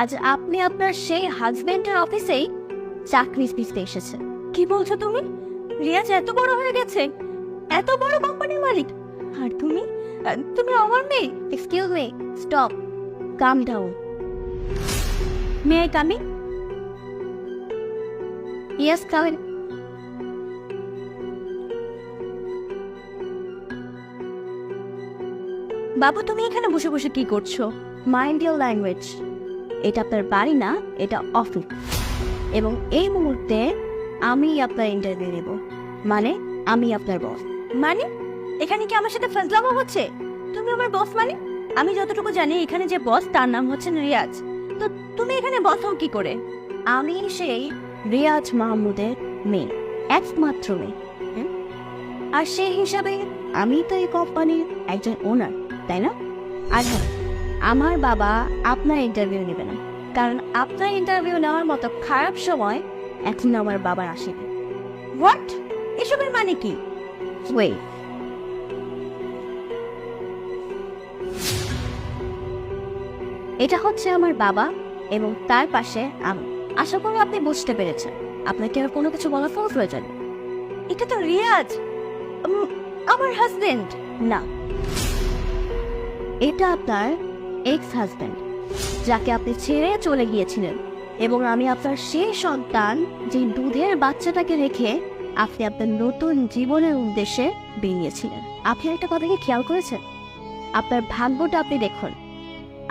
আজ আপনি আপনার সেই হাজবেন্ডের অফিসেই চাকরি খুঁজতে এসেছেন। কি বলছো তুমি? রিয়াজ এত বড় হয়ে গেছে, এত বড় কোম্পানির মালিক, আর তুমি তুমি আমার মেয়ে। Excuse me, stop, calm down. মেয়ে কামি? Yes, come in. বাবু, তুমি এখানে বসে বসে কি করছো? Mind your language. এটা আপনার বাড়ি না, এটা অফিস। এবং এই মুহূর্তে আমি আপনার ইন্টারভিউ নেব, মানে আমি আপনার বস। মানে এখানে কি আমার সাথে ফাজলামো হচ্ছে? তুমি আমার বস মানে? আমি যতটুকু জানি এখানে যে বস তার নাম হচ্ছে রিয়াজ। তো তুমি এখানে বস হও কি করে? আমি সেই রিয়াজ মাহমুদের মেয়ে, একমাত্র মেয়ে। আর সেই হিসাবে আমি তো এই কোম্পানির একজন ওনার, তাই না? আর হ্যাঁ, আমার বাবা আপনার ইন্টারভিউ নেবে না, কারণ আপনার ইন্টারভিউ নেওয়ার মতো খারাপ সময় এখন আমার বাবার আসেনি। হোয়াট? এসবের মানে কি? ওয়েট, এটা হচ্ছে আমার বাবা এবং তার পাশে আমি। আশা করি আপনি বুঝতে পেরেছেন। আপনাকে আর কোনো কিছু বলার প্রয়োজন নেই। এটা তো রিয়াজ, আমার হাজবেন্ড। না, এটা আপনার এক্স হাজব্যান্ড, যাকে আপনি ছেড়ে চলে গিয়েছিলেন। এবং আমি আপনার সেই সন্তান, যে দুধের বাচ্চাটাকে রেখে আপনি আপনার নতুন জীবনের উদ্দেশ্যে বেরিয়েছিলেন। আপনি একটা কথা কি খেয়াল করেছেন? আপনার ভাগ্যটা আপনি দেখুন,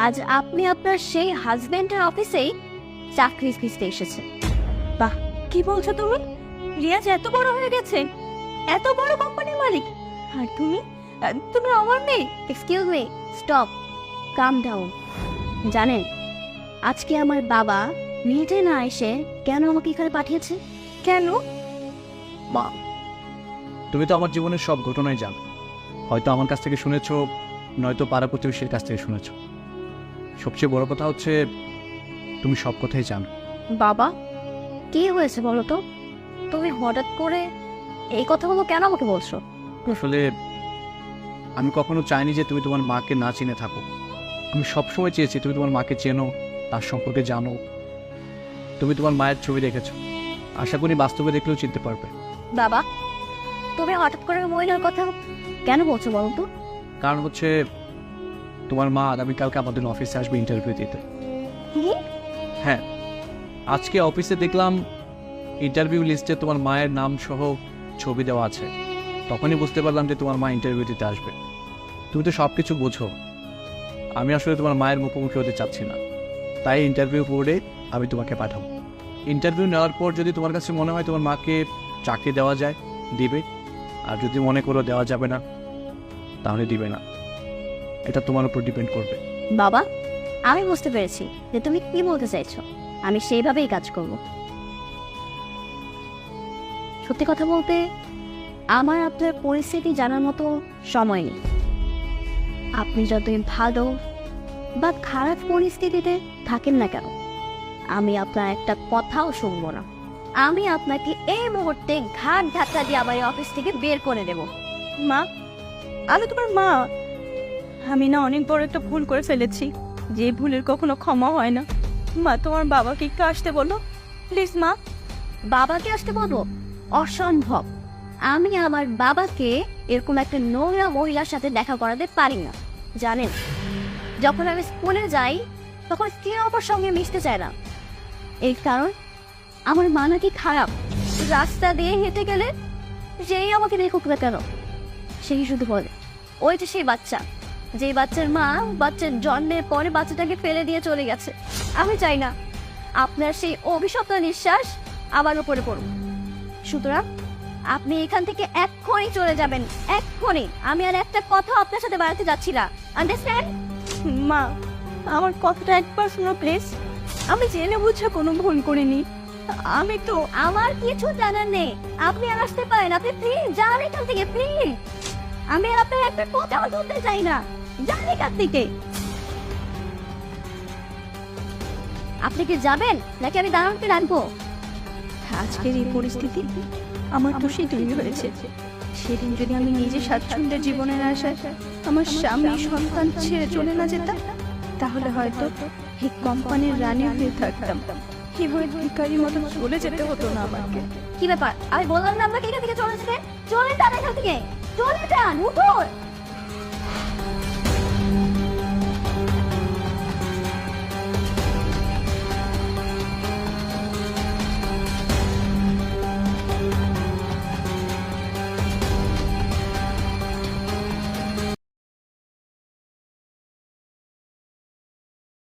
আজ আপনি আপনার সেই হাজব্যান্ডের অফিসেই চাকরি খুঁজতে এসেছেন। বাহ, কি বলছো তুমি? রিয়াজ এত বড় হয়ে গেছে, এত বড় কোম্পানির মালিক, আর তুমি তুমি আমার মেয়ে। Excuse me, stop, calm down. জানেন আজকে আমার বাবা নিজে না এসে কেন আমাকে এখানে পাঠিয়েছে? কেন? মা, তুমি তো আমার জীবনের সব ঘটনাই জানো। হয়তো আমার কাছ থেকে শুনেছো, নয়তো পাড়া প্রতিবেশীর কাছ থেকে শুনেছো। সবচেয়ে বড় কথা হচ্ছে তুমি সব কথাই জানো। বাবা, কি হয়েছে বলো তো? তুমি হঠাৎ করে এই কথাগুলো কেন আমাকে বলছো? আসলে আমি কখনো চাইনি যে তুমি তোমার মাকে না চিনে থাকো। আমি সবসময় চেয়েছি তুমি তোমার মাকে চেনো, তার সম্পর্কে জানো। তুমি তোমার মায়ের ছবি দেখেছো, আশা করি বাস্তবে দেখলেও চিনতে পারবে। বাবা, তুমি হঠাৎ করে মহিলার কথা কেন বলছো বলো তো? কারণ হচ্ছে তোমার মা আগামীকালকে আমাদের অফিসে আসবে ইন্টারভিউ দিতে। হ্যাঁ, আজকে অফিসে দেখলাম ইন্টারভিউ লিস্টে তোমার মায়ের নাম সহ ছবি দেওয়া আছে। তখনই বুঝতে পারলাম যে তোমার মা ইন্টারভিউ দিতে আসবে। তুমি তো সব কিছু বোঝো, আমি আসলে তোমার মায়ের মুখোমুখি হতে চাচ্ছি না, তাই ইন্টারভিউ করে আমি তোমাকে পাঠাবো। ইন্টারভিউ নেওয়ার পর যদি তোমার কাছে মনে হয় তোমার মাকে চাকরি দেওয়া যায়, দিবে। আর যদি মনে করো দেওয়া যাবে না, তাহলে দিবে না। এটা তোমার উপর ডিপেন্ড করবে। বাবা, আমি বুঝতে পেরেছি যে তুমি কি বলতে চাইছো। আমি সেইভাবেই কাজ করব। সত্যি কথা বলতে আমার আপনার পরিস্থিতি জানার মতো সময় নেই। আপনি যতই ভালো বা খারাপ পরিস্থিতিতে থাকেন না কেন, আমি আপনার একটা কথাও শুনবো না। আমি আপনাকে এই মুহূর্তে ঘাট ধাক্কা দিয়ে আমার এই অফিস থেকে বের করে দেব। মা, আমি তোমার মা। আমি না অনেক বড় একটা ভুল করে ফেলেছি, যে ভুলের কখনো ক্ষমা হয় না। মা, তোমার বাবাকে একটু আসতে বলো প্লিজ। মা, বাবাকে আসতে বলবো? অসম্ভব। আমি আমার বাবাকে এরকম একটা নোংরা মহিলার সাথে দেখা করাতে পারি না। জানেন, যখন আমি স্কুলে যাই তখন কেউ আমার সঙ্গে মিশতে চায় না। এই কারণ আমার মা নাকি খারাপ। রাস্তা দিয়ে হেঁটে গেলে যেই আমাকে দেখুক না কেন, সেই শুধু বলে ওই যে সেই বাচ্চা, যেই বাচ্চার মা বাচ্চার জন্মের পরে বাচ্চাটাকে ফেলে দিয়ে চলে গেছে। আমি চাই না আপনার সেই অভিশপ্ত নিঃশ্বাস আমার উপরে পড়ুক। সুতরাং আপনি এখান থেকে এক্ষুনি চলে যাবেন, এক্ষুনি। আমি আর একটা কথা আপনার সাথে বাড়াতে যাচ্ছি না, আন্ডারস্ট্যান্ড? মা, আমার কথাটা একবার শোনো প্লিজ। আমি জেনে বুঝে কোনো ভুল করিনি। আমি তো আমার কিছু জানার নেই। আপনি আর আসতে পারেন, আপনি প্লিজ যান এখান থেকে, প্লিজ। আমি আর আপনার একটা কথাও শুনতে চাই না, যান এখান থেকে। আপনি কি যাবেন নাকি আমি দাঁড়াতে রাখবো? আজকের এই পরিস্থিতি আমার দোষেই তৈরি হয়েছে। সেদিন যদি আমি নিজে স্বাচ্ছন্দ্যের জীবনের আশায় আমার স্বামী সন্তান ছেড়ে চলে না যেতাম, তাহলে হয়তো এই কোম্পানির রানী হয়ে থাকতাম, এভাবে ভিখারির মতো চলে যেতে হতো না আমাকে। কি ব্যাপার, আমি বললাম না আপনাকে এখান থেকে চলে যেতে? চলে যান এখান থেকে, চলে যান, উঠুন।